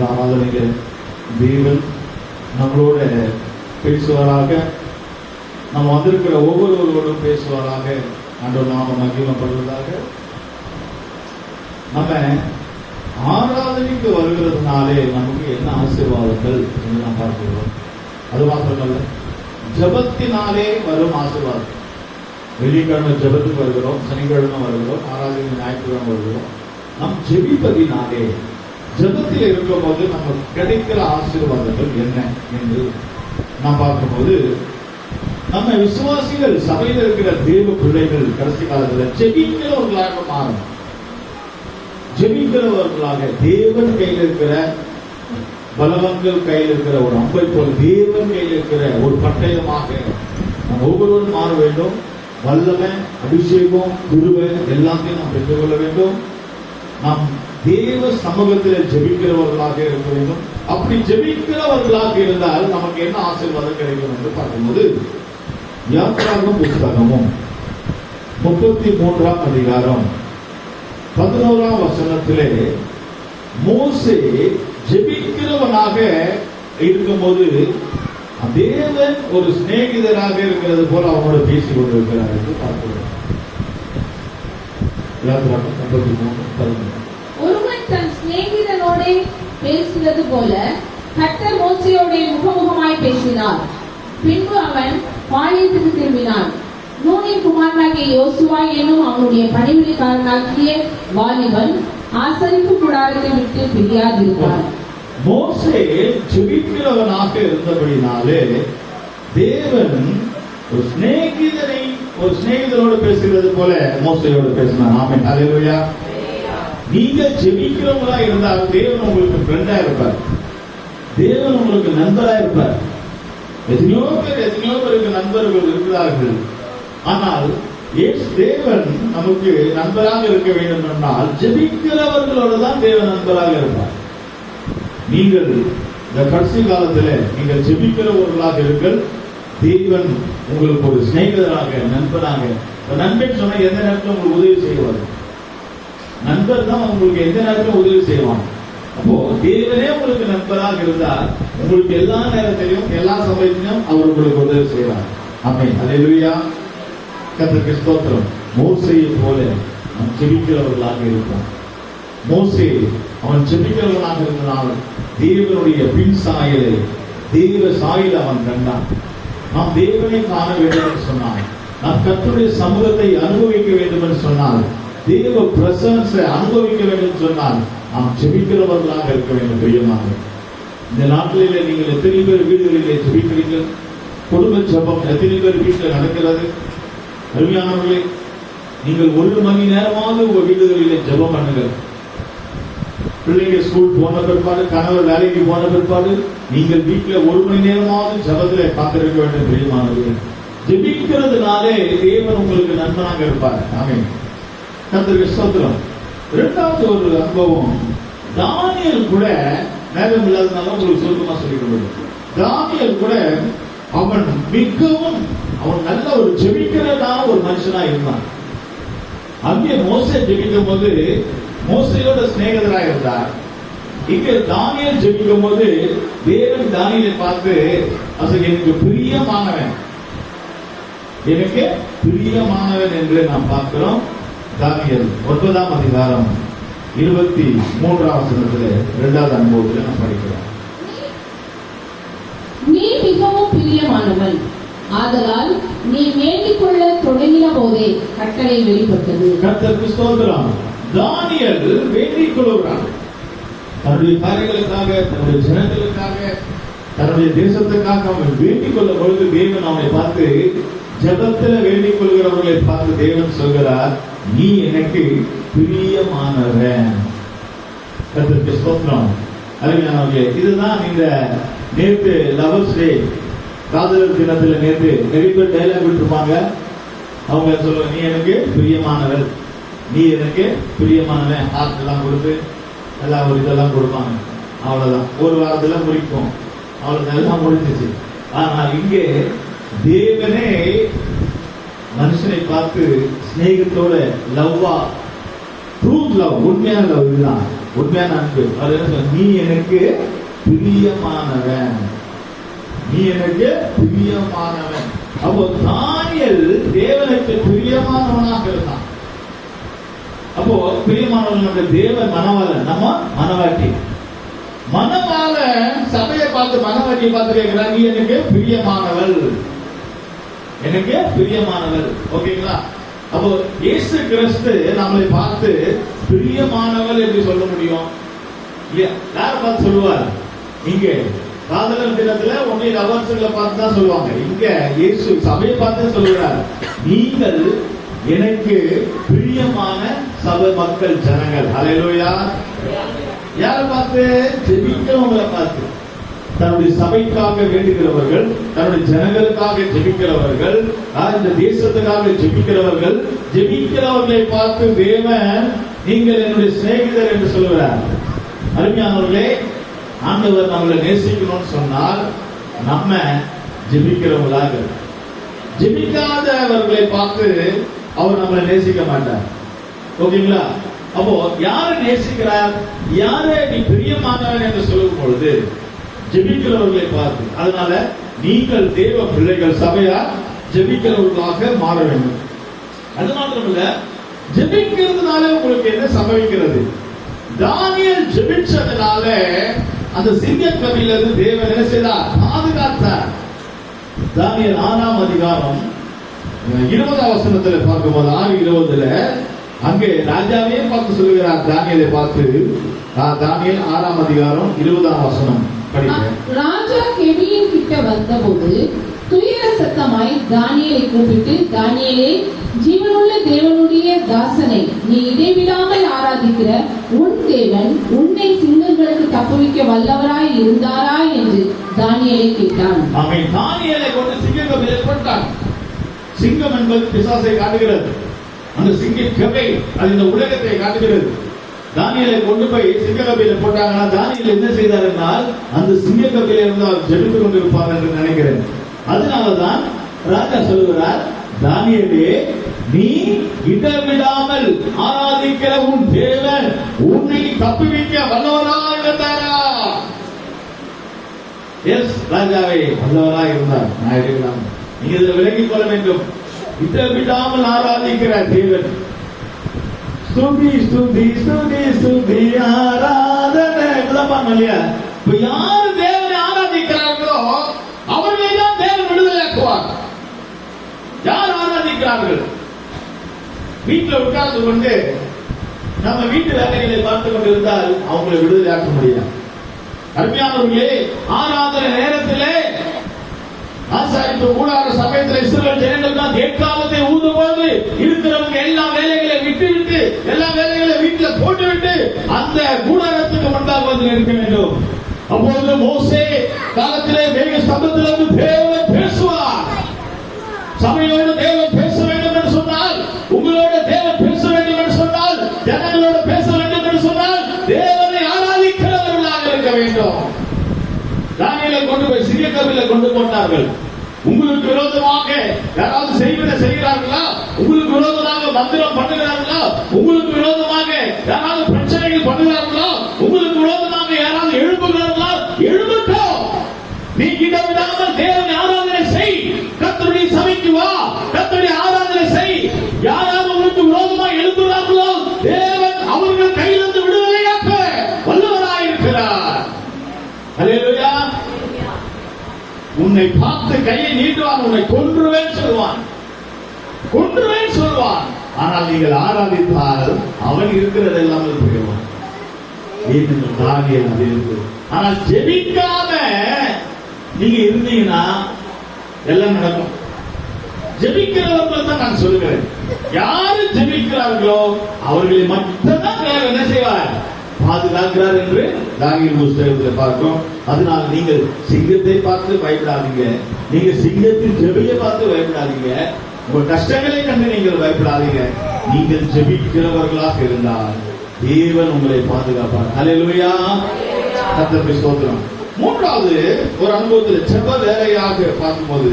ஆராதனையில தேவன் நம்மளோட பேசுவாராக. நம்ம வந்திருக்கிற ஒவ்வொருவரோடும் பேசுவாராக. ஆண்டவர் நாம மகிமைப்படுவதாக. நம்ம ஆராதனைக்கு வருகிறதுனாலே நமக்கு என்ன ஆசீர்வாதங்கள் என்று நாம் பார்க்கிறோம். அது மாத்திரமல்ல, ஜபத்தினாலே வரும் ஆசீர்வாதம். வெள்ளிக்கிழமை ஜபத்துக்கு வருகிறோம், சனிக்கிழமை வருகிறோம், ஆராதனை ஞாயிற்றுக்கிழமை வருகிறோம். நம் ஜெபிப்பதினாலே, ஜபத்தில் இருக்கும் போது நமக்கு கிடைக்கிற ஆசீர்வாதங்கள் என்ன என்று நாம் பார்க்கும்போது, நம்ம விசுவாசிகள், சபையில் இருக்கிற தேவ பிள்ளைகள் கடைசி காலத்தில் ஜெபிக்கிறவர்களாக மாறும். ஜெபிக்கிறவர்களாக தேவன் கையில் இருக்கிற பலவங்கள் கையில் இருக்கிற ஒரு அம்பை போல் தேவன் கையில் இருக்கிற ஒரு பட்டயமாக நாம் ஒவ்வொருவரும் மாற வேண்டும். வல்லமை, அபிஷேகம், கிருபை எல்லாத்தையும் நாம் பெற்றுக்கொள்ள வேண்டும். நாம் தேவ சமூகத்தில் ஜெபிக்கிறவர்களாக இருக்க வேண்டும். அப்படி ஜெபிக்கிறவர்களாக இருந்தால் நமக்கு என்ன ஆசீர்வாதம் கிடைக்கும் என்று பார்க்கும்போது, யாத்திராகமம் புத்தகமும் 33ஆம் அதிகாரம் 11ஆம் வசனத்திலே மோசே ஜெபிக்கிறவனாக இருக்கும்போது தேவன் ஒரு சிநேகிதராக இருக்கிறது போல அவனோட பேசிக் கொண்டிருக்கிறார் என்று பார்க்கிறோம். ஒருவன் தன் சிநேகிதனோட பேசுவது போல கர்த்தர் மோசேயோட முகமுகமாய் பேசினார். பின்பு அவன் பாளையத்துக்கு திரும்பினான். நூனின் குமாரனாகிய யோசுவா என்னும் அவனுடைய பணிவிடைக்காரனாகிய வாலிபன் ஆசரிப்பு கூடாரத்தை விட்டு பிரியாதிருந்தான். மோசே ஜெபிக்கிறவனாக இருந்தபடினாலே தேவன் ஒரு சிநேகிதனோடு பேசுகிறது போல மோசையோடு பேசினார். ஆமென், ஹல்லேலூயா. நீங்க ஜெபிக்கிறவங்களா இருந்தால் தேவன் உங்களுக்கு ஃப்ரெண்டா இருப்பார், தேவன் உங்களுக்கு நண்பரா இருப்பார். எத்தனையோ பேருக்கு நண்பர்கள் இருக்கிறார்கள். ஆனால் தேவன் நமக்கு நண்பராக இருக்க வேண்டும் என்றால் ஜெபிக்கிறவர்களோடு தான் தேவன் நண்பராக இருப்பார். நீங்கள் இந்த கடைசி காலத்தில் நீங்கள் ஜெபிக்கிறவர்களாக இருங்கள். தேவன் உங்களுக்கு ஒரு சிநேகிதராக, நண்பராக. நண்பன் சொன்னா எந்த நேரத்தில் உங்களுக்கு உதவி செய்வார்? நண்பர் தான் உங்களுக்கு எந்த நேரத்திலும் உதவி செய்வான். அப்போ தேவனே உங்களுக்கு நண்பராக இருந்தால் உங்களுக்கு எல்லா நேரத்திலும் எல்லா சமயத்திலும் அவர் உங்களுக்கு உதவி செய்வார். ஆமென், ஹல்லேலூயா. கர்த்தருக்கு ஸ்தோத்திரம். மோசேயை போல நாம் ஜெபிக்கிறவர்களாக இருப்போம். மோசே அவன் ஜெபிக்கிறவனாக இருந்தனால் தேவனுடைய பின் சாயலை, தேவ சாயலை அவன் கண்டான். நாம் தேவனை காண வேண்டும் என்று சொன்னான். நாம் கர்த்தருடைய சமூகத்தை அனுபவிக்க வேண்டும் என்று சொன்னால், தேவ பிரசன்ஸை அனுபவிக்க வேண்டும் சொன்னால் நாம் ஜெபிக்கிறவர்களாக இருக்க வேண்டும். பிரியமாக, இந்த நாட்களிலே நீங்கள் எத்தனை பேர் வீடுகளிலே ஜெபிக்கிறீர்கள்? குடும்ப ஜெபம் எத்தனை பேர் வீட்டில் நடக்கிறது? அருமையானவர்களே, நீங்கள் 1 மணி நேரமாக உங்க வீடுகளிலே ஜெபம் பண்ணுங்கள். பிள்ளைங்க ஸ்கூல் போன பிற்பாடு, கணவர் வேலைக்கு போன பிற்பாடு நீங்கள் வீட்டில் 1 மணி நேரமாவது ஜெபத்திலே காத்திருக்க வேண்டும். பிரியமானவர்களே, ஜெபிக்கிறதுனாலே தேவன் உங்களுக்கு நண்பனாக இருப்பார். ஆமென், கர்த்தருக்கு ஸ்தோத்திரம். இரண்டாவது ஒரு அனுபவம், தானியேல் கூட, நேரம் இல்லாதனால உங்களுக்கு சுருக்கமா சொல்லிக் கொள்ளும். தானியேல் கூட அவன் மிகவும் நல்ல ஒரு ஜெபிக்கிறதான ஒரு மனுஷனா இருந்தான். அங்கே மோசே ஜெபிக்கும் போது மோசையோட சிநேகிதராக இருந்தார். இங்க தானியேல் ஜெபிக்கும் போது தேவன் தானியேலை பார்த்து, எனக்கு பிரியமானவன், எனக்கு பிரியமானவன் என்று நாம் பார்க்கிறோம். தானியேல் 9ஆம் அதிகாரம் 23ஆம் வசனத்திலே 2வது அனுபவத்தில் நாம் படிக்கிறோம். நீ மிகவும் பிரியமானவன், ஆதலால் நீ வேண்டிக் கொள்ள தொடங்கின போதே கட்டளை வெளிப்பட்டது. கர்த்தருக்கு ஸ்தோத்திரம். தானியேல் வேண்டிக் கொள்கிறான். தன்னுடைய காரியங்களுக்காக, தன்னுடைய ஜனங்களுக்காக, தன்னுடைய தேசத்துக்காக அவன் வேண்டிக் கொள்ளும் பொழுது தேவன் அவனை பார்த்து, ஜெபத்தில் வேண்டிக் கொள்கிறவர்களை பார்த்து தேவன் சொல்கிறார், நீ எனக்கு பிரியமானவன். கர்த்தருக்கு ஸ்தோத்திரம். அருமையானவர்களே, இதுதான் இந்த நேற்று லவர்ஸ் டே, காதலர் தினத்தில் நேற்று நிறைய பேர் டைலாக் விட்டுருப்பாங்க. அவங்க சொல்லுவாங்க, நீ எனக்கு பிரியமானவள், நீ எனக்கு பிரியமானவன், ஹார்ட் எல்லாம் கொடுத்து எல்லாம் ஒரு இதெல்லாம் கொடுப்பாங்க. அவ்வளவுதான், ஒரு வாரத்துல முடிக்கும், அவ்வளவுதான், எல்லாம் முடிஞ்சிச்சு. ஆனால் இங்கே தேவனே மனுஷனை பார்த்து ஸ்நேகத்தோட லவ்வா, ட்ரூ லவ், உண்மையான லவ் இதுதான். உண்மையான அன்பு. அது என்ன சொல்ல? நீ எனக்கு பிரியமானவன், நீ எனக்கு பிரியமானவன். அப்போ தானியேல் தேவனுக்கு பிரியமானவனாக இருந்தான். அப்போ பிரியமானவன் தேவன் மனவாளன், நம்ம மனவாட்டி. மனவாளன் சபையை பார்த்து மனவாட்டியை பார்த்து கேட்கிறார், நீ எனக்கு பிரியமானவள், எனக்கு பிரியமானவள். ஓகேங்களா? அப்போ இயேசு கிறிஸ்து நம்மளை பார்த்து பிரியமானவள் என்று சொல்ல முடியும் இல்லையா? யார் பார்த்து சொல்லுவார்? இங்க காதலர் தினத்துல ஒன்லி லவர்ஸ்களை பார்த்து தான் சொல்லுவாங்க. இங்க இயேசு சபையை பார்த்து சொல்லுகிறார், நீங்கள் எனக்கு பிரியமான சபை மக்கள், ஜனங்கள். ஹல்லேலூயா. யாரை பார்த்து? ஜெபிக்கிறவங்களை பார்த்து. தன்னுடைய சபைக்காக வேண்டுகிறவர்கள், தன்னுடைய ஜனங்களுக்காக ஜெபிக்கிறவர்கள், இந்த தேசத்துக்காக ஜெபிக்கிறவர்கள், ஜெபிக்கிறவர்களை பார்த்து தேவன் நீங்கள் என்னுடைய சிநேகிதர் என்று சொல்லுகிறார். அருமையானவர்களே, ஆண்டவர் நம்மளை நேசிக்கணும்னு சொன்னால் நம்ம ஜெபிக்கிறவங்களாக, ஜெபிக்காதவர்களை பார்த்து அவர் நம்மளை நேசிக்க மாட்டார். ஓகேங்களா? அப்போ யாரை நேசிக்கிறார்? யாரை நீ பிரியமானவன் என்று சொல்லும் பொழுது ஜெபிக்கிறவர்களை பார்த்து. அதனால நீங்கள் தேவ பிள்ளைகள், சபையா ஜெபிக்கிறவர்களாக மாற வேண்டும். அது மாத்திரமல்ல, ஜெபிக்கிறதுனால உங்களுக்கு என்ன சம்பவிக்கிறது? தானியேல் ஜெபிச்சதுனால அந்த சிங்கக்கவியிலிருந்து தேவன் என்ன செய்தார்? பாதுகாத்தார். தானியேல் 6ஆம் அதிகாரம் 20ஆம் வசனத்துல பார்க்கும்போது 6:20 அங்கே ராஜாவே பார்த்து சொல்லுகிறார் தானியேலை பார்த்து. தானியேல் 6ஆம் அதிகாரம் 20ஆம் வசனம் படிக்கிறேன். ராஜா கெபியின் கிட்ட வந்தபோது துயர சத்தமாய் தானியேலை கூப்பிட்டு, தானியேலே, ஜீவனுள்ள தேவனுடைய தாசனை, நீ இடைவிடாமல் ஆராதிக்கிற உன் தேவன் உன்னை சிங்கங்களுக்கு தப்புவிக்க வல்லவராய் இருந்தாரா என்று தானியேலை கேட்டான். அவன் தானியேலை கொண்டு சிங்கக்கவியிலே போட்டான். சிங்கம் என்பது பிசாசை காட்டுகிறது. அந்த சிங்கக்கவி அது இந்த உலகத்தை காட்டுகிறது. தானியேலை கொண்டு போய் சிங்கக்கவியில போட்டாங்கன்னா தானியேல் என்ன செய்தார் என்றால் அந்த சிங்கக்கவியில இருந்து அவர் ஜெபித்துக் கொண்டிருப்பார் என்று நினைக்கிறேன். அதனாலதான் ராஜா சொல்லுகிறார், தானியேலே, நீ இடவிடாமல் ஆராதிக்கிற உன் தேவன் உன்னை தப்புவிக்க வல்லவராய் இருந்தாரா? எஸ் ராஜாவே, வல்லவராய் இருந்தார். நான் இடவிடாமல், நீங்க இதை விலகிக் கொள்ள வேண்டும். இடவிடாமல் ஆராதிக்கிற தேவன். ஸ்துதி ஸ்துதி ஸ்துதி ஸ்துதி ஆராதனை. இல்லையா? இப்ப யார் தேவனை ஆராதிக்கிறார்களோ அவர்களை தான் தேவன் விடுதலையாக்குவார். யார் ஆராதிக்கிறார்கள்? வீட்டில் உட்கார்ந்து கொண்டு நம்ம வீட்டு வேலைகளை பார்த்து கொண்டு இருந்தால் அவங்களை விடுதலையாக்க முடியாது. அருமையானவர்களே, ஆராதனை நேரத்திலே ஆசாரிப்பு கூடார சமயத்தில் இஸ்ரவேல் ஜனங்கள் தான் எக்காலத்தை ஊதும்போது இருக்கிறவங்க எல்லா வேலைகளை விட்டு எல்லா வேலைகளை வீட்டில் போட்டுவிட்டு அந்த கூடாரத்துக்கு முன்பாக வந்து நிற்க வேண்டும். அப்பொழுது மோசே காலத்திலே மேக ஸ்தம்பத்திலிருந்து தேவன் பேசுவார். சபையோடு தேவன் பேச வேண்டும் என்று சொன்னால், உங்களோட தேவன் பேச வேண்டும் என்று சொன்னால், ஜனங்களோட பேச வேண்டும் என்று சொன்னால் தேவனை ஆராதிக்கிறவர்களாக இருக்க வேண்டும். தானியேலை கொண்டு போய் சிங்கக்கவியில கொண்டு போட்டார்கள். உங்களுக்கு விரோதமாக யாராவது செய்வதை செய்கிறார்களா? உங்களுக்கு விரோதமாக மந்திரம் பண்ணுகிறார்களா? உங்களுக்கு விரோதமாக யாராவது பிரச்சனைகள் பண்ணுகிறார்களா? உங்களுக்கு விரோதமாக யாராவது எழுப்புகிறார்களா? எழுப்பட்டும். நீ இடவிடாமல் தேவனை ஆராதனை செய். கர்த்தருடைய சபைக்கு வா, கர்த்தருடைய ஆராதனை செய். யாராவது உங்களுக்கு விரோதமாக எழுப்புகிறார்களோ தேவன் அவர்கள் கையிலிருந்து விடுதலையாக்க வல்லவராயிருக்கிறார். அல்லேலூயா. உன்னை பார்த்து கையை நீட்டுவான், உன்னை கொன்றுவேன் சொல்வான், கொன்றுவேன் சொல்வான். ஆனால் நீங்கள் ஆராதித்தால் அவன் இருக்கிறது எல்லாமே போயிடுவான். தானியேல் அது இருக்கு. ஆனால் ஜெபிக்காம நீங்க இருந்தீங்கன்னா எல்லாம் நடக்கும். ஜெபிக்கிறவர்கள் தான் நான் சொல்லுகிறேன். யாரு ஜெபிக்கிறார்களோ அவர்களை மட்டும்தான் என்ன செய்வார்? பாதுகாக்கிறார் என்று தானியேல் புத்தகத்தில் பார்க்கிறோம். அதனால் நீங்கள் சிங்கத்தை பார்த்து பயப்படாதீங்க. நீங்க சிங்கத்தின் ஜெபியை பார்த்து பயப்படாதீங்க. உங்க கஷ்டங்களை கண்டு நீங்கள் பயப்படாதீங்க. நீங்கள் ஜெபிக்கிறவர்களாக இருந்தால் தேவன் உங்களை பாதுகாப்பார். அல்லேலூயா. கர்த்தருக்கு ஸ்தோத்திரம். மூன்றாவது ஒரு அனுபவத்தில் ஜெப வேலையாக பார்க்கும்போது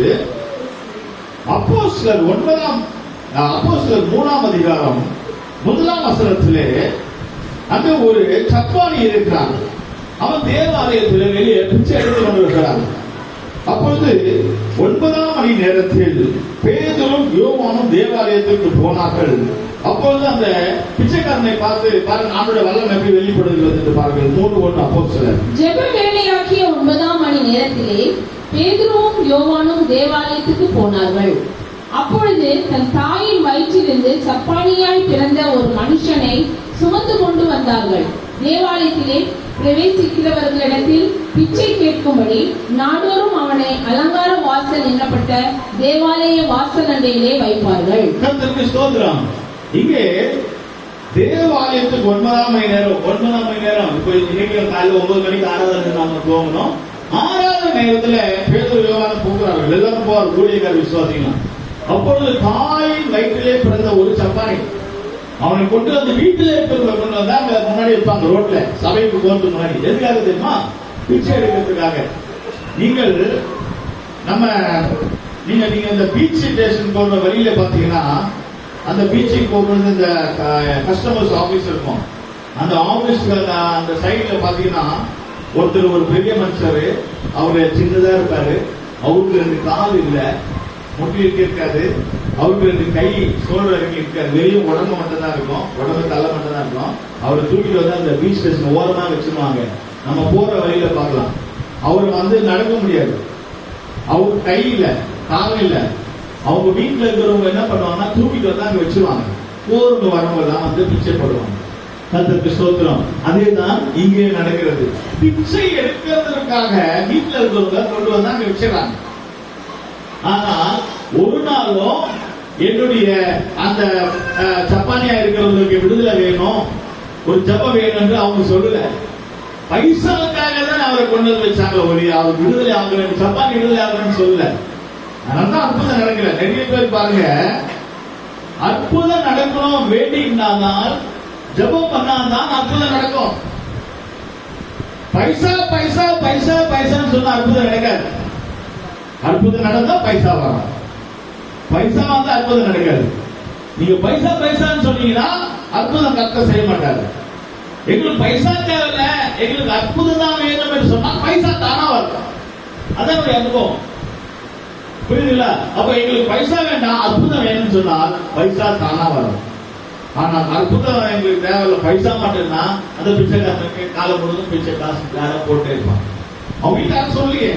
அப்போஸ்தலர் 3ஆம் அதிகாரம் 1ஆம் வசனத்திலே அங்க ஒரு சப்பானி இருக்கிறான். அவன் தேவாலயத்தில் வெளியே பிச்சை எடுத்து கொண்டிருக்கிறான். அப்பொழுது 9ஆம் மணி நேரத்தில் பேதுரும் யோவானும் தேவாலயத்திற்கு போனார்கள். அப்பொழுது அந்த பிச்சைக்காரனை பார்த்து பாருங்க, ஆண்டோட வல்லம் எப்படி வெளிப்படுகிறது என்று பாருங்கள். 3:1 அப்போஸ்தலர். ஜெப வேளையாகிய 9ஆம் மணி நேரத்திலே பேதுருவும் யோவானும் தேவாலயத்துக்கு போனார்கள். அப்பொழுது தன் தாயின் வயிற்றிலிருந்து சப்பானியாய் பிறந்த ஒரு மனுஷனை சுமந்து கொண்டு வந்தார்கள். தேவாலயத்திலே பிரவேசிக்கிறவர்களிடத்தில் பிச்சை கேட்கும்படி நாடோறும் அவனை அலங்கார வாசல் என்னப்பட்ட தேவாலய வாசல் அண்டையிலே வைப்பார்கள். கர்த்தருக்கு ஸ்தோத்திரம். இங்கே தேவாலயத்துக்கு 9ஆம் மணி நேரம் இப்போ இன்னைக்கு காலையில் 9 மணிக்கு ஆராதனை நாம போகணும். ஆராதனை நேரத்துல பேதுரு யோவான் போகிறார்கள். எல்லாரும் போவார், ஊழியக்கார விசுவாசிகள். அப்பொழுது தாயின் வயிற்றிலே பிறந்த ஒரு சப்பானி அவனை கொண்டு வந்து வீட்டிலே இருக்கிறவங்க கொண்டு வந்தா அங்க முன்னாடி இருப்பாங்க ரோட்ல, சபைக்கு போறதுக்கு முன்னாடி. எதுக்காக தெரியுமா? பிச்சை எடுக்கிறதுக்காக. நீங்க இந்த பீச் ஸ்டேஷன் போற வழியில பாத்தீங்கன்னா, அந்த பீச்சுக்கு போகும்போது இந்த கஸ்டமர்ஸ் ஆபீஸ் இருக்கும். அந்த ஆபீஸ்க்கு அந்த சைட்ல பாத்தீங்கன்னா ஒருத்தர், ஒரு பெரிய மனுஷரு, அவரு சின்னதா இருப்பாரு. அவருக்கு 2 கால் இல்ல, முட்டிட்டு இருக்காது. அவருக்கு 2 கை சோழ இறங்கி இருக்காது. வெறும் உடம்பு மட்டும் தான் இருக்கும், உடம்பு தலை மட்டும் தான் இருக்கும். அவரை தூக்கிட்டு வந்து அந்த பீச் ஸ்டேஷன் ஓரமா வச்சிருவாங்க. நம்ம போற வழியில பார்க்கலாம். அவர் வந்து நடக்க முடியாது, அவருக்கு கை இல்ல, கால் இல்ல. அவங்க வீட்டுல இருக்கிறவங்க என்ன பண்ணுவாங்கன்னா தூக்கிட்டு வந்து அங்க வச்சிருவாங்க. போருக்கு வரவங்க தான் வந்து பிச்சை போடுவாங்க. கர்த்தருக்கு ஸ்தோத்திரம். அதேதான் இங்கே நடக்கிறது. பிச்சை எடுக்கிறதுக்காக வீட்டுல இருக்கிறவங்க கொண்டு வந்து அங்க வச்சிடறாங்க. ஆனா ஒரு நாளும் என்னுடைய அந்த சப்பானியா இருக்கிறவங்களுக்கு விடுதலை வேணும், ஒரு ஜபம் வேணும் என்று அவங்க சொல்லல. பைசாவுக்காக தான் அவரை கொண்டு வந்து வச்சாங்க. அவர் விடுதலை ஆகணும், சப்பானி விடுதலை ஆகணும்னு சொல்லல. அதனால அற்புதம் நடக்கல. நிறைய பேர் பாருங்க, அற்புதம் நடக்கணும் வேண்டினால்தான், ஜபம் பண்ணாதான் அற்புதம் நடக்கும். பைசா பைசா பைசா பைசான்னு சொன்னா அற்புதம் நடக்காது. அற்புதம் நடந்தா பைசா வரும், பைசா வந்தா அற்புதம் நடக்காது. நீங்க பைசா பைசான்னு சொன்னீங்கன்னா அற்புதம் கர்த்தர் செய்ய மாட்டாரு. எங்களுக்கு பைசா தேவையில்ல, எங்களுக்கு அற்புதம் தான் வேணும் என்று சொன்னா பைசா தானா வரும். அதான் அனுபவம். புரியுதுல்ல? அப்ப எங்களுக்கு பைசா வேண்டாம், அற்புதம் வேணும்னு சொன்னால் பைசா தானா வரும். ஆனா அற்புதம் எங்களுக்கு தேவையில்ல, பைசா மட்டும்னா அந்த பிச்சைக்காரனுக்கு காலம் முழுவதும் பிச்சை காசு போட்டே இருப்பான். அவங்க வீட்டாரும் சொல்லியே,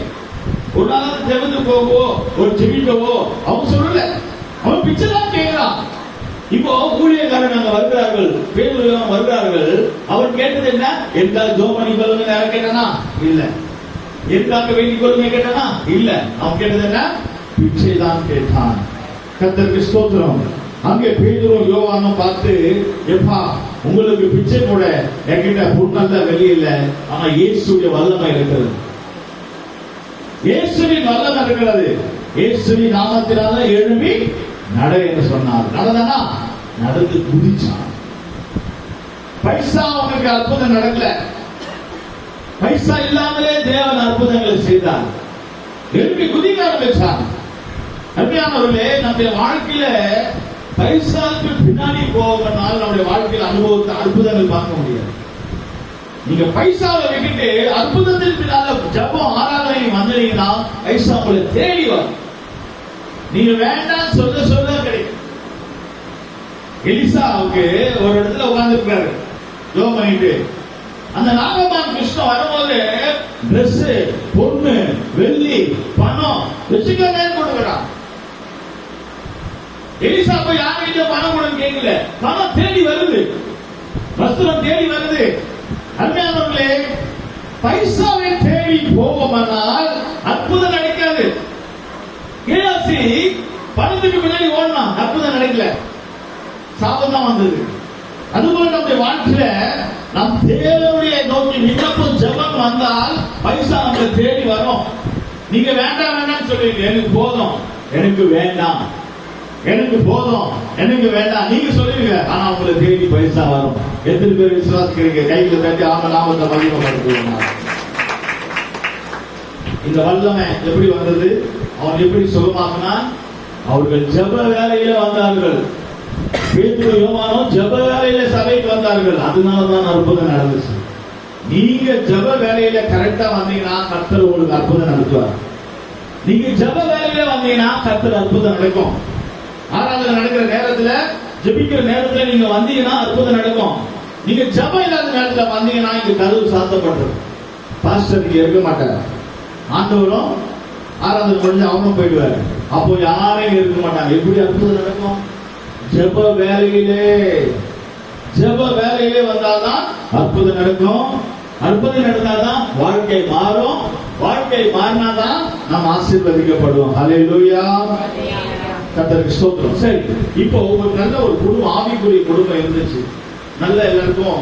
ஒரு நாள் ஜெபத்து போகவோ ஒரு ஜெபிக்கவோ அவங்க சொல்லல, அவன் பிச்சை தான் கேட்கிறான். இப்போ ஊழியக்காரன் அங்க வருகிறார்கள், பேதுரு வருகிறார்கள். அவர் கேட்டது என்ன? என்கால ஜோமணி கொள்ளுங்க யாரும் கேட்டானா? இல்ல. என்காக்க வேண்டிக் கொள்ளுங்க கேட்டானா? இல்ல. அவன் கேட்டது என்ன? பிச்சை தான் கேட்டான். கர்த்தருக்கு ஸ்தோத்திரம். அங்கே பேதுரு யோவானும் பார்த்து, எப்பா உங்களுக்கு பிச்சை கூட என்கிட்ட புண்ணல்ல வெளியில, ஆனா இயேசுடைய வல்லமை இருக்கிறது, இயேசுவின் வல்லமை இருக்கிறது. இயேசுவின் நாமத்தினால எழும்பி நட என்று சொன்னார். நடந்தானா? நடந்து குதிச்சான். பைசா அவனுக்கு அற்புதம் நடக்கல. பைசா இல்லாமலே தேவன் அற்புதங்களை செய்தார். எழுப்பி குதிக்க ஆரம்பிச்சான். அருமையானவர்களே, நம்முடைய வாழ்க்கையில பைசாவுக்கு பின்னாடி போவதனால் நம்முடைய வாழ்க்கையில் அனுபவத்தை அற்புதங்கள் பார்க்க முடியாது. நீங்க பைசாவை விட்டுட்டு அற்புதத்தின் பின்னால ஜபம் ஆராதனை வந்தீங்கன்னா பைசா உங்களை தேடி வரும். நீங்க வேண்டாம் சொல்ல சொல்ல கிடைக்கும். எலிசாவுக்கு ஒரு இடத்துல உட்கார்ந்து இருக்காரு ஜெபம் பண்ணிட்டு. அந்த நாகமான் கிருஷ்ணன் வரும்போது டிரெஸ், பொண்ணு, வெள்ளி, பணம் வச்சுக்கன்னு கொடுக்குறான். எலிசா போய் யார்கிட்ட பணம் கூட கேட்கல, பணம் தேடி வருது, வஸ்திரம் தேடி வருது. அருமையானவர்களே, பைசாவை தேடி போவோமானால் அற்புதம் நடக்காது. கேளாசி பணத்துக்கு பின்னாடி ஓடனா அற்புதம் நடக்கல, சாபம் தான் வந்தது. அதுபோல நம்முடைய வாழ்க்கையில நம் தேவனுடைய நோக்கி விண்ணப்பம் ஜெபம் வந்தால் பைசா நம்மளை தேடி வரும். நீங்க வேண்டாம் வேண்டாம் சொல்லுவீங்க, எனக்கு போதும், எனக்கு வேண்டாம், எனக்கு போதும், எனக்கு வேண்டாம் நீங்க சொல்லுவீங்க. ஆனா உங்களை தேடி பைசா வரும். எத்தனை பேர் விசுவாசிக்கிறீங்க? கையில தட்டி ஆமா நாமத்தை மகிமைப்படுத்துவீங்க. இந்த வல்லமை எப்படி வந்தது? அவன் எப்படி சுகமாக்கினா? அவர்கள் ஜெப வேலையில வந்தார்கள். பேதுரு யோவானும் ஜெப வேலையில சபைக்கு வந்தார்கள், அதனாலதான் அற்புதம் நடந்துச்சு. நீங்க ஜெப வேலையில கரெக்டா வந்தீங்கன்னா கர்த்தர் உங்களுக்கு அற்புதம் நடத்துவார். நீங்க ஜெப வேலையில வந்தீங்கன்னா கர்த்தர் அற்புதம் நடக்கும். ஆராதனை நடக்கிற நேரத்துல, ஜெபிக்கிற நேரத்துல நீங்க வந்தீங்கன்னா அற்புதம் நடக்கும். நீங்க ஜெபம் இல்லாத நேரத்துல வந்தீங்கன்னா இங்க கதவு சாத்தப்பட்டது. பாஸ்டர் இங்க இருக்க மாட்டார், ஆண்டவரும் ஆராதனை முடிஞ்சு அவனும் போயிடுவாரு. அப்போ யாரையும் இருக்க மாட்டாங்க. எப்படி அற்புதம் நடக்கும்? ஜெப வேலையிலே வந்தால்தான் அற்புதம் நடக்கும். அற்புதம் நடந்தாதான் வாழ்க்கை மாறும். வாழ்க்கை மாறினாதான் நாம் ஆசீர்வதிக்கப்படுவோம். ஹல்லேலூயா, கர்த்தருக்கு ஸ்தோத்திரம். சரி, இப்போ ஒரு நல்ல ஒரு குடும்பம், ஆவிக்குரிய குடும்பம் இருந்துச்சு. நல்ல எல்லாருக்கும்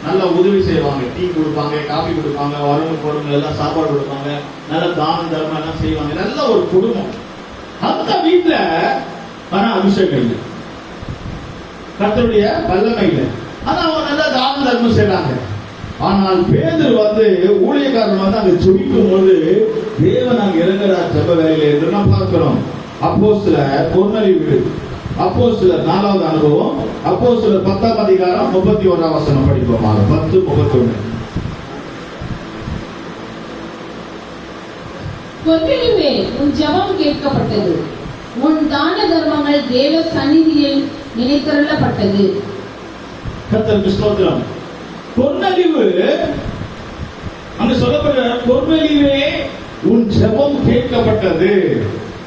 நல்லா உதவி செய்வாங்க, டீ கொடுப்பாங்க, காபி கொடுப்பாங்க, வரவங்க போறவங்க எல்லாம் சாப்பாடு கொடுப்பாங்க, நல்ல தானம் தர்மம் எல்லாம் செய்வாங்க. நல்ல ஒரு குடும்பம். அந்த வீட்டுல ஆனா அபிஷேகம் இல்லை, கர்த்தருடைய வல்லமை இல்லை. ஆனா அவங்க நல்லா தானம் தர்மம் செய்றாங்க. ஆனால் பேதுரு ஊழியக்காரன் அங்க ஜெபிக்கும் போது தேவன் அங்க இறங்குறார் ஜெப வேலையில என்று நாம் பார்க்கிறோம். அப்போஸ்தலர் கொர்நேலியு வீடு, அப்போஸ்தலர் 4வது அனுபவம், அப்போஸ்தலர் 10ஆம் அதிகாரம் 31ஆம் வசனம் படிப்போம். 10:31. கொர்நேலியுவே, உன் ஜெபம் கேட்கப்பட்டது, உன் தான தர்மங்கள் தேவ சந்நிதியில் நினைத்தருளப்பட்டது. கர்த்தருக்கு ஸ்தோத்திரம். கொர்நேலியு அங்க சொல்லப்படுற, கொர்நேலியுவே உன் ஜெபம் கேட்கப்பட்டது.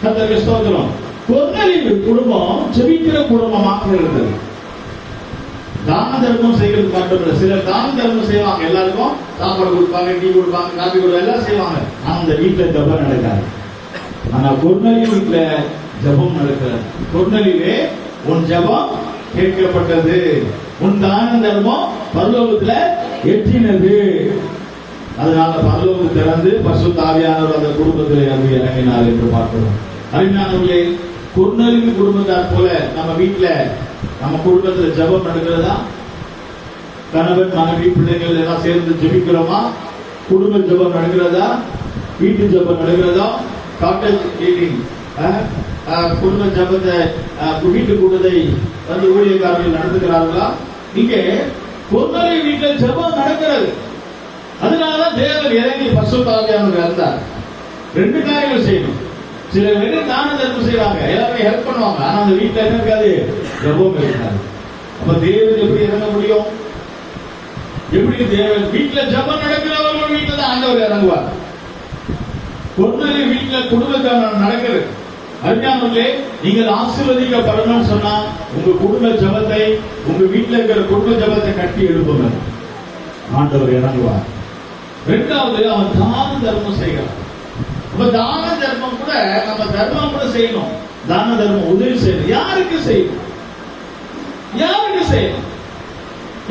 கர்த்தருக்கு ஸ்தோத்திரம். கொர்நேலியு குடும்பம் ஜெபிக்கிற குடும்பமாக இருந்தது. தான தர்மம் செய்கிறது மட்டும், சிலர் தான தர்மம் செய்வாங்க, எல்லாருக்கும் சாப்பாடு கொடுப்பாங்க, டீ கொடுப்பாங்க, காபி கொடுப்பாங்க, எல்லாம் செய்வாங்க. அந்த வீட்டுல ஜெபம் நடக்காது. ஆனா கொர்நேலியு வீட்டுல ஜெபம் நடக்கிறது. கொர்நேலியுவே உன் ஜெபம் கேட்கப்பட்டது, உன் தான தர்மம் பரலோகத்துல எட்டினது. அதனால பரலோகம் திறந்து பரிசுத்த ஆவியானவர் அந்த குடும்பத்தில் இறங்கினார் என்று பார்க்கிறோம். அருமையானவர்களே, கொர்நேலியு குடும்பத்தார் போல நம்ம வீட்டுல, நம்ம குடும்பத்துல ஜெபம் நடக்கிறதா? கணவன் மனைவி பிள்ளைகள் எல்லாம் சேர்ந்து ஜெபிக்கிறோமா? குடும்ப ஜெபம் நடக்கிறதா? வீட்டு ஜெபம் நடக்கிறதா? காட்டேஜ் மீட்டிங், குடும்ப ஜெபத்தை, வீட்டு கூட்டத்தை ஊழியக்காரர்கள் நடத்துகிறார்களா? இங்கே கொர்நேலியு வீட்டில் ஜெபம் நடக்கிறது. அதனாலதான் தேவன் இறங்கி பரிசுத்த ஆவியானவர் இருந்தார். 2 காரியங்கள் செய்யணும். சில பேர் தான தர்மம் செய்வாங்க, எல்லாமே ஹெல்ப் பண்ணுவாங்க, ஆனா அந்த வீட்டுல என்ன இருக்காது? ஜெபம் இருக்காது. அப்ப தேவன் எப்படி இறங்க முடியும்? எப்படி தேவன் வீட்டுல ஜெபம் நடக்கிறவர்கள் வீட்டுல தான் ஆண்டவர் இறங்குவார். கொர்நேலியு வீட்டுல குடும்பத்தார் நடக்கிறது. அருமையானவர்களே, நீங்கள் ஆசீர்வதிக்கப்படணும்னு சொன்னா உங்க குடும்ப ஜெபத்தை, உங்க வீட்டுல இருக்கிற குடும்ப ஜெபத்தை கட்டி எழுப்புங்க, ஆண்டவர் இறங்குவார். 2வது, அவன் தான தர்மம் செய்கிறான். அப்ப தான தர்மம் கூட நம்ம தர்மம் கூட செய்யணும். தான தர்மம் உதவி செய்யணும். யாருக்கு செய்யணும்? யாருக்கு செய்யணும்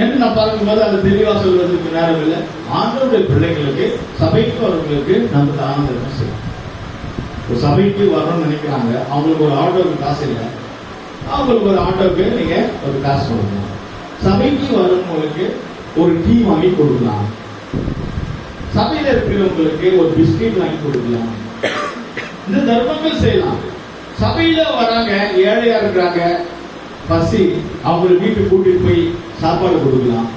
என்று நான் பார்க்கும்போது அது தெளிவா சொல்வதற்கு நேரம் இல்லை. ஆண்டவருடைய பிள்ளைகளுக்கு, சபைக்கு வரவங்களுக்கு நம்ம தான தர்மம் செய்யணும். ஒரு சபைக்கு வரணும்னு நினைக்கிறாங்க, அவங்களுக்கு ஒரு ஆட்டோவுக்கு காசு இல்லை, அவங்களுக்கு ஒரு ஆட்டோவுக்கு நீங்க ஒரு காசு கொடுக்கலாம். சபைக்கு வரவங்களுக்கு ஒரு டீ வாங்கி கொடுக்கலாம். சபையில இருக்கிறவங்களுக்கு ஒரு பிஸ்கட் வாங்கி கொடுக்கலாம். இந்த தர்மங்கள் செய்யலாம். சபையில வராங்க, ஏழையா இருக்கிறாங்க, பசி, அவங்களை வீட்டுக்கு கூட்டிட்டு போய் சாப்பாடு கொடுக்கலாம்,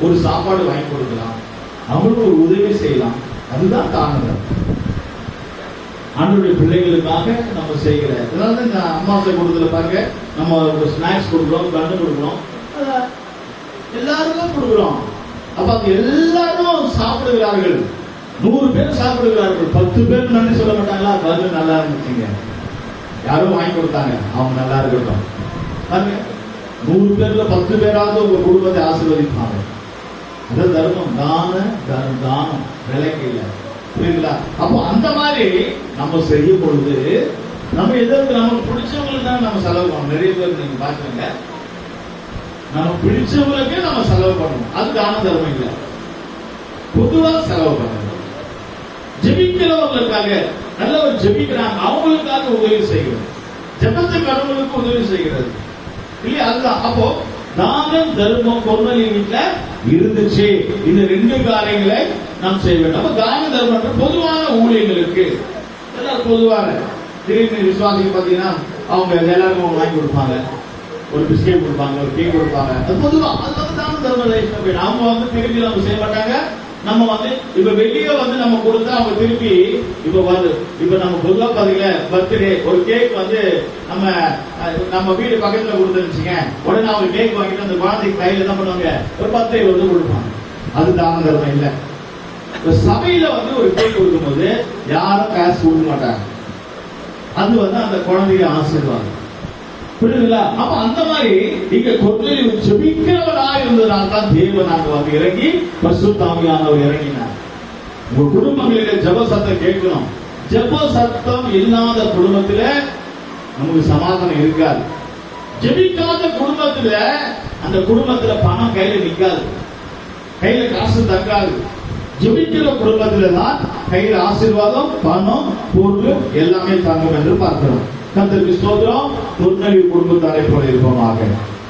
ஒரு சாப்பாடு வாங்கி கொடுக்கலாம், அவங்களுக்கு ஒரு உதவி செய்யலாம். அதுதான் தான தர்மம். ஆண்டவருடைய பிள்ளைகளுக்காக நம்ம செய்கிற, அதாவது இந்த அம்மாசை கொடுத்துல பாருங்க, நம்ம ஒரு ஸ்நாக்ஸ் கொடுக்குறோம், கண்ணு கொடுக்குறோம், எல்லாருக்கும் கொடுக்குறோம். அப்ப அது எல்லாரும் சாப்பிடுகிறார்கள். 100 பேர் சாப்பிடுகிறார்கள். 10 பேர் நன்றி சொல்ல மாட்டாங்களா? அது நல்லா இருந்துச்சுங்க, யாரும் வாங்கி கொடுத்தாங்க, அவங்க நல்லா இருக்கட்டும். பாருங்க, 100 பேர்ல 10 பேராவது உங்க குடும்பத்தை ஆசீர்வதிப்பாங்க. அது தர்மம். தானம் விலைக்கு இல்லை, புரியுங்களா? அப்போ அந்த மாதிரி நம்ம செய்யும் பொழுது நம்ம எதற்கு, நமக்கு பிடிச்சவங்களுக்கு தான் நம்ம செலவு பண்ணணும். நிறைய பேர் நீங்க பாக்குறீங்க, நம்ம பிடிச்சவங்களுக்கு நம்ம செலவு பண்ணணும். அது தான தர்மம் இல்லை, பொதுவா செலவு பண்ணணும். ஜெபிக்கிறவர்களுக்காக, நல்லவர் ஜெபிக்கிறாங்க, அவங்களுக்காக உதவி செய்கிறது. ஜெபத்துக்கு கடவுளுக்கு உதவி செய்கிறது இல்லையா? அதுதான். அப்போ தானம் தர்மம் கொர்நேலியு வீட்டுல இருந்துச்சு. இந்த 2 காரியங்களை நாம் செய்ய வேண்டும். அப்ப தான தர்மம் பொதுவான ஊழியர்களுக்கு, பொதுவான திடீர்னு விசுவாசிக்கு பாத்தீங்கன்னா அவங்க எல்லாருக்கும் வாங்கி கொடுப்பாங்க. ஒரு பிஸ்கெட் கொடுப்பாங்க, ஒரு கேக் கொடுப்பாங்க. அது பொதுவா அது வந்து தான தர்மம். நாம வந்து திருப்பி நம்ம செய்ய மாட்டாங்க. நம்ம வந்து இப்ப வெளியே வந்து நம்ம கொடுத்தா அவங்க திருப்பி இப்ப நம்ம பொதுவா பாத்தீங்கன்னா பர்த்டே ஒரு கேக் வந்து நம்ம வீடு பக்கத்துல கொடுத்துருச்சுங்க, உடனே அவங்க கேக் வாங்கிட்டு அந்த குழந்தைக்கு கையில என்ன பண்ணுவாங்க, ஒரு 10 வந்து கொடுப்பாங்க. அது தான தர்மம் இல்ல. சபையில வந்து ஒரு கேக் கொடுக்கும் போது யாரும் காசு கொடுக்க மாட்டாங்க. அது வந்து அந்த குழந்தைய ஆசீர்வாதம். புரியுதுங்களா? அப்ப அந்த மாதிரி நீங்க கொர்நேலியு ஜெபிக்கிறவரா இருந்ததால் தான் தேவன் அங்க வந்து இறங்கி பரிசுத்த ஆவியானவர் இறங்கினார். உங்க குடும்பங்களிலே ஜெப சத்தம் கேட்கணும். ஜெப சத்தம் இல்லாத குடும்பத்தில நமக்கு சமாதானம் இருக்காது. ஜெபிக்காத குடும்பத்தில அந்த குடும்பத்தில பணம் கையில நிக்காது, கையில காசு தங்காது. ஜெபிக்கிற குடும்பத்தில தான் கையில ஆசீர்வாதம், பணம், பொருள் எல்லாமே தங்கும் என்று பார்க்கிறோம். கர்த்தருக்கு ஸ்தோத்திரம். கொர்நேலியு குடும்பத்தாரை போல இருப்போமாக.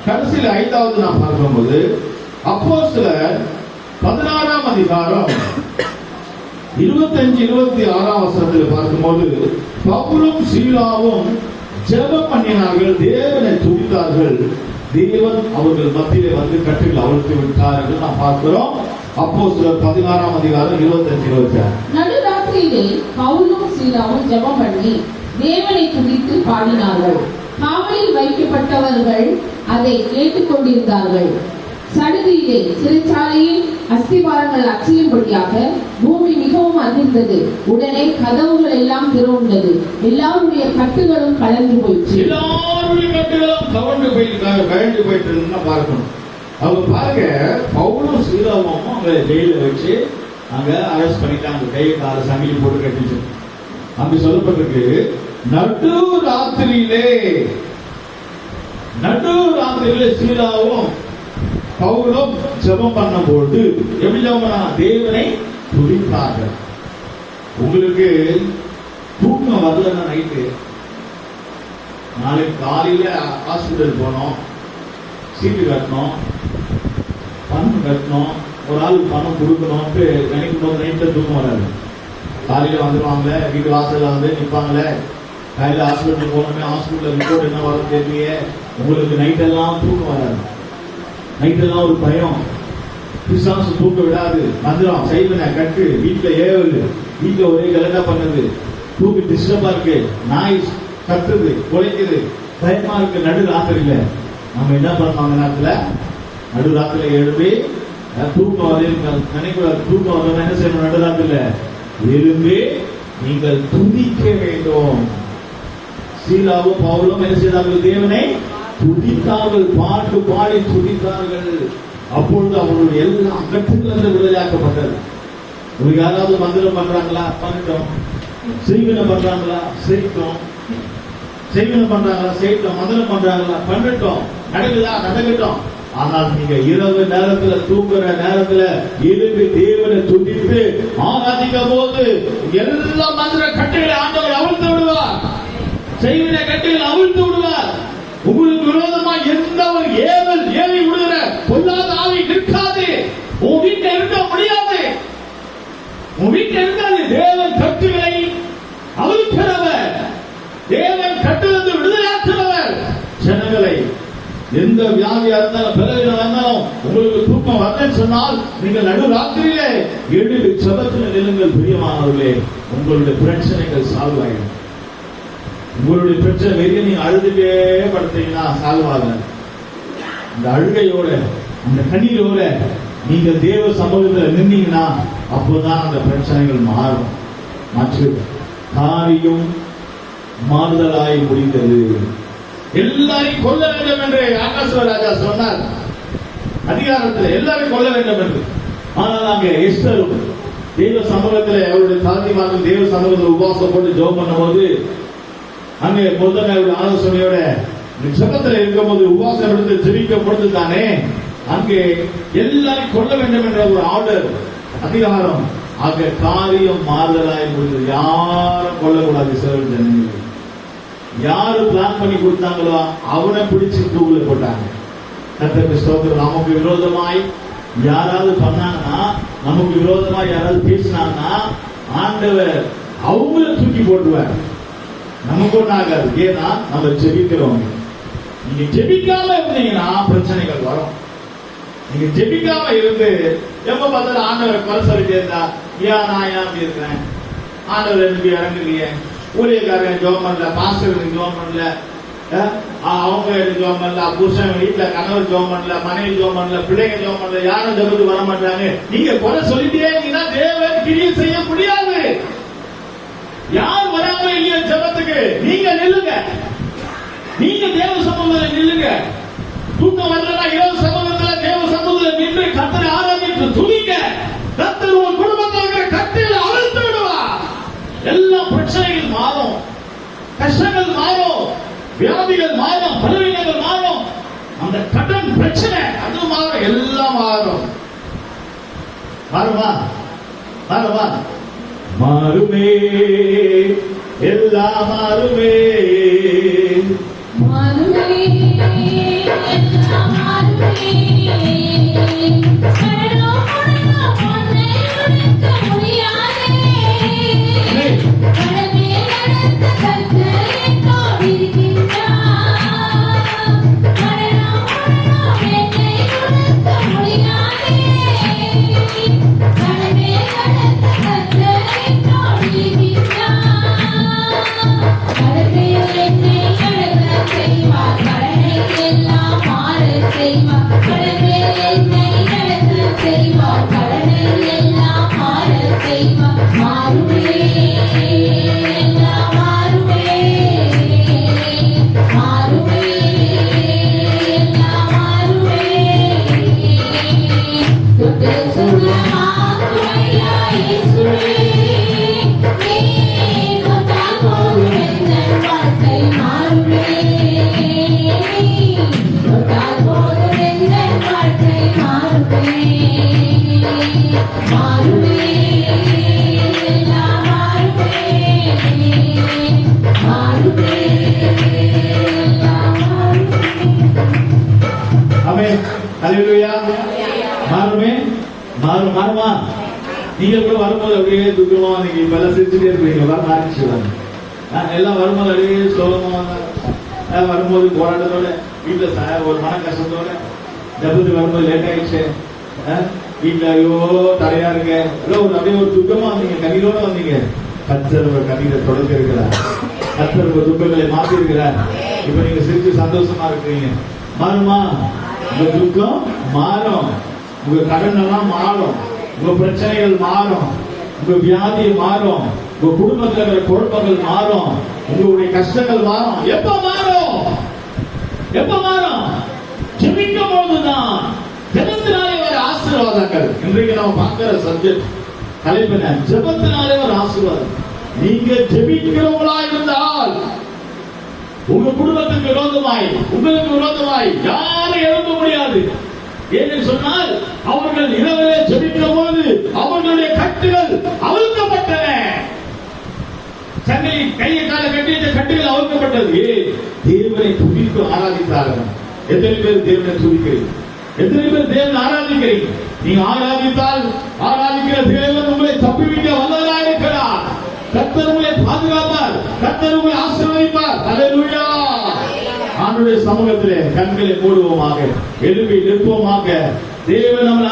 கடைசியில் 5வது நாம் பார்க்கும்போது அப்போஸ்தலர் 16ஆம் அதிகாரம் 25-26 வசனத்தில் பார்க்கும்போது பவுலும் சீலாவும் ஜெபம் பண்ணினார்கள், தேவனை துதித்தார்கள், தேவன் அவர்கள் மத்தியிலே வந்து கட்டில் அவிழ்த்து விட்டார் என்று நாம் பார்க்கிறோம். அப்போஸ்தலர் 16ஆம் அதிகாரம் 25-26. நடுராத்திரியிலே பவுலும் சீலாவும் ஜெபம் பண்ணி தேவனை துதித்து பாடினார்கள். காவலில் வைக்கப்பட்டவர்கள் அதை கேட்டுக் கொண்டிருந்தார்கள். சடுதியிலே சிறைச்சாலையில் அஸ்திபாரங்கள் அசையும்படியாக பூமி மிகவும் அதிர்ந்தது. உடனே கதவுகள் எல்லாம் திறவுண்டது. எல்லாருடைய கட்டுகளும் கலந்து போயிற்று. எல்லாருடைய கட்டுகளும் கழண்டு போயிட்டு பார்க்கணும். அவங்க பாருங்க, பவுலும் சீலாவும் அவங்க ஜெயில வச்சு அங்க அரெஸ்ட் பண்ணிட்டாங்க. கை கால சங்கிலி போட்டு கட்டிச்சு. அங்க சொல்லப்பட்டிருக்கு, நடுராத்திரியிலே சீலாவும் பவுலும் ஜெபம் பண்ணும்போது எப்படி ஜெபம்? தேவனை துதித்தார்கள். உங்களுக்கு தூக்கம் வரலன்னா நைட்டு, நாளைக்கு காலையில ஹாஸ்பிட்டல் போனோம், சீட்டு கட்டணும், பணம் கட்டணும், ஒரு ஆளுக்கு பணம் கொடுக்கணும்ட்டு நினைக்கும் போது நைட்ல தூக்கம் வராது. காலையில வந்துடுவாங்க, வீட்டு வாசல்ல வந்து நிற்பாங்களே, காலையில ஹாஸ்பிட்டல் போனோமே, ஹாஸ்பிட்டல் ரிப்போர்ட் என்ன வரும் தெரியலையே, உங்களுக்கு நைட் எல்லாம் தூக்கம் வராது. நைட் எல்லாம் ஒரு பயம், பிசாசு தூக்க விடாது, வந்துடும், செய்வன கட்டு, வீட்டுல ஏவல், வீட்டுல ஒரே கலண்டா பண்ணது, தூக்கு டிஸ்டர்பா இருக்கு, நாய் கத்துது, குலைக்குது, பயமா இருக்கு. நடு ராத்திரியில நம்ம என்ன பண்ணோம்? அந்த நேரத்துல நடு ராத்திரில எழுப்பி தூக்கம் வரையும் நினைக்கூடாது. தூக்கம் வர என்ன செய்யணும்? நடு ராத்திரில எழுப்பி நீங்கள் துதிக்க வேண்டும். சீலாவும் பவுலும் என்ன செய்தார்கள்? தேவனை துதித்தார்கள், பாட்டு பாடி துதித்தார்கள். அப்பொழுது அவர்களுடைய எல்லா அகற்றுகளிலிருந்து விடுதலையாக்கப்பட்டது. உங்களுக்கு யாராவது மந்திரம் பண்றாங்களா? பண்ணிட்டோம். செய்வன பண்றாங்களா? செய்தோம். செய்வன பண்றாங்களா? செய்தோம். மந்திரம் பண்றாங்களா? பண்ணிட்டோம். நடக்குதா? நடக்கட்டும். ஆனால் நீங்க இரவு நேரத்துல தூங்குற நேரத்துல எழுப்பி தேவனை துதித்து ஆராதிக்கும் போது எல்லா மந்திர கட்டுகளை ஆண்டவர் அவிழ்த்து விடுவார், செய்வன கட்டுகளை அவிழ்த்து விடுவார். உங்களுக்கு விரோதமா எந்த ஒரு ஏவி விடுகிற பொல்லாத ஆவி நிற்காது. உன் வீட்டை இருக்க முடியாது, உன் வீட்டை இருக்காது. தேவன் கட்டுகளை அவிழ்க்கிறவர், தேவன் கட்டுவது விடுதலையாக்குறவர். ஜனங்களை எந்த வியாதியா இருந்தாலும் பிறவிடம் இருந்தாலும் உங்களுக்கு தூக்கம் வரலன்னு சொன்னால் நீங்கள் நடுராத்திரியிலே எழுதி ஜெபத்தில் நிலுங்கள். பிரியமானவர்களே, உங்களுடைய பிரச்சனைகள் சால்வ் ஆகிடும். உங்களுடைய பிரச்சனை வெளியே நீங்க அழுதுட்டே படுத்தீங்கன்னா சால்வ் ஆகாது. அந்த அழுகையோட அந்த கண்ணீரோட நீங்க தேவ சமூகத்தில் நின்னீங்கன்னா அப்போதான் அந்த பிரச்சனைகள் மாறும். மற்ற காரியம் மாறுதலாய் முடிந்தது. எல்லாரையும் கொல்ல வேண்டும் என்று ஆகாஸ்வராஜா சொன்னார் அதிகாரத்தில், எல்லாரையும் கொல்ல வேண்டும் என்று. ஆனால் அங்கே எஸ்தரும் தேவ சமூகத்தில் அவருடைய தாதிமார்கள் தேவ சமூகத்தில் உபவாசம் போட்டு ஜெபம் பண்ணும்போது அங்கே முதல்ல ஆலோசனையோட ஜெபத்தில் இருக்கும் போது உபவாசம் எடுத்து ஜெபிக்க பொழுது தானே அங்கே எல்லாரையும் கொல்ல வேண்டும் என்ற ஒரு ஆர்டர், அதிகாரம். ஆக காரியம் மாறுதலாய் முடிந்தது. யாரும் கொல்லக்கூடாது. இஸ்ரவேல் ஜனங்கள் யாரு பிளான் பண்ணி கொடுத்தாங்களோ அவனை பிடிச்சு தூக்குல போட்டாங்க. கர்த்தருக்கு ஸ்தோத்திரம். நமக்கு விரோதமாய் யாராவது பண்ணாங்கன்னா, நமக்கு விரோதமாய் யாராவது பேசினாங்கன்னா ஆண்டவர் அவங்கள தூக்கி போட்டுவார். நமக்கு ஒன்றும் ஆகாது. ஏன்னா நம்ம ஜெபிக்கிறோம். நீங்க ஜெபிக்காம இருந்தீங்கன்னா பிரச்சனைகள் வரும். நீங்க ஜெபிக்காம இருந்து எப்ப பார்த்தாலும் ஆண்டவரை குறை சொல்லிட்டே இருந்தா, ஏன் நான் ஏன் அப்படி இருக்கிறேன், ஆண்டவர் எனக்கு இறங்குறீங்க, ஊழியக்காரன் ஜோம் பண்ணல, பாஸ்டர் ஜோம் பண்ணல, அவங்க ஜோம் பண்ணல, புருஷன் வீட்டுல கணவர் ஜோம் பண்ணல, மனைவி ஜோம் பண்ணல, பிள்ளைங்க ஜோம் பண்ணல, யாரும் ஜெபத்துக்கு வர மாட்டாங்க. நீங்க குறை சொல்லிட்டே இருந்தீங்கன்னா தேவன் கிரியை செய்ய முடியாது. யார் வராம இல்லையா ஜெபத்துக்கு, நீங்க நில்லுங்க. நீங்க தேவ சமூகத்தில் நில்லுங்க. தூக்கம் வரலன்னா இரவு சமூகத்தில் தேவ சமூகத்தில் நின்று கர்த்தரை ஆராதித்து துதிங்க. கர்த்தர் உங்கள் குடும்பத்தில் இருக்கிற கட்டைகளை அழுத்து விடுவா. எல்லா பிரச்சனைகள் மாறும், கஷ்டங்கள் மாறும், வியாதிகள் மாறும், பலவீனங்கள் மாறும், அந்த கடன் பிரச்சனை அது மாறும், எல்லாம் மாறும். மாறுமா? மாறுமா? மாறுமே, எல்லாம் மாறுமே. மாறுமே, எல்லாம் மாறுமே. கடலோ கடலோ பொன்னை உடைக்க முடியாதே. கடமே நடந்த கர்த்தர் என்னோடு இருக்கின்றார். கடலோ கடலோ என்னை உடைக்க முடியாதே. கடமே நடந்த கர்த்தர் என்னோடு இருக்கின்றார். கடலில் என்னை அழக செய்வார். கடலை எல்லாம் மாற செய்வார். கடலில் என்னை அழக செய்வார். கடலை எல்லாம் மாற செய்வார். மாறுவே, எல்லாம் மாறுவே. மாறுவே, எல்லாம் மாறுவே. தொட்டு சுகமாக்குமையா இயேசுவே. நீ தொட்டால் போதும் என் வாழ்க்கை மாறுவே. தொட்டால் போதும் என் வாழ்க்கை மாறுவே. மாறுவே, எல்லாம் மாறுவே. மாறுவே, எல்லாம் மாறுவே. ஆமென். ஹல்லேலூயா. மாறுமே, மாறும். மாறுமா? நீங்க கூட வரும்போது அப்படியே துக்கமா நீங்க இப்ப எல்லாம் சிரிச்சுட்டே இருப்பீங்க. மாறிச்சுவாங்க எல்லாம் வரும்போது அப்படியே சோகமா வரும்போது போராட்டத்தோட வீட்டுல ஒரு மன கஷ்டத்தோட ஜபத்துக்கு வரும்போது லேட் ஆயிடுச்சு, வீட்டுல ஐயோ தடையா இருக்க அப்படியே ஒரு துக்கமா வந்தீங்க, கண்ணீரோட வந்தீங்க. கர்த்தர் உங்க கண்ணீரை தொடர்ந்து இருக்கிறார். கர்த்தர் உங்க துக்கங்களை மாற்றி இருக்கிறார். இப்ப நீங்க சிரிச்சு சந்தோஷமா இருக்கிறீங்க. மாறுமா? உங்க துக்கம் மாறும், உங்க கடன் எல்லாம் மாறும், உங்க பிரச்சனைகள் மாறும், உங்க வியாதி மாறும், உங்க குடும்பத்தில் இருக்கிற குழப்பங்கள் மாறும், உங்களுடைய கஷ்டங்கள் மாறும். எப்ப மாறும்? எப்ப மாறும்? ஜெபிக்கும் போதுதான். ஜெபத்தினாலே ஒரு ஆசீர்வாதங்கள். இன்றைக்கு நம்ம பார்க்கிற சப்ஜெக்ட் தலைப்பின ஜெபத்தினாலே ஒரு ஆசீர்வாதம். நீங்க ஜெபிக்கிறவங்களா இருந்தால் உங்க குடும்பத்துக்கு விரோதமாய், உங்களுக்கு விரோதமாய் யாரும் எழுத முடியாது. ஏன்னு சொன்னால் அவர்கள் இரவிலே ஜெபிக்கிற போது அவர்களுடைய கட்டுகள் அவிழ்க்கப்பட்டன. சங்கை கையை கால கட்டிய கட்டுகள் அவிழ்க்கப்பட்டது. தேவனை துதித்து ஆராதித்தார்கள். எத்தனை பேர் தேவனை துதிக்கிறீங்க? எத்தனை பேர் தேவனை ஆராதிக்கிறீங்க? நீங்க ஆராதித்தால் ஆராதிக்கிற தேவன் உங்களை தப்பிவிக்க வல்லவராக இருக்கிறார். கர்த்தர் உங்களை பாதுகாப்பார். கர்த்தர் உங்களை ஆசீர்வதிப்பார். ஹல்லேலூயா. ஆண்டவருடைய சமூகத்திலே கண்களை மூடுவோமாக, எழுப்பி நிற்போமாக. தேவன் நம்மை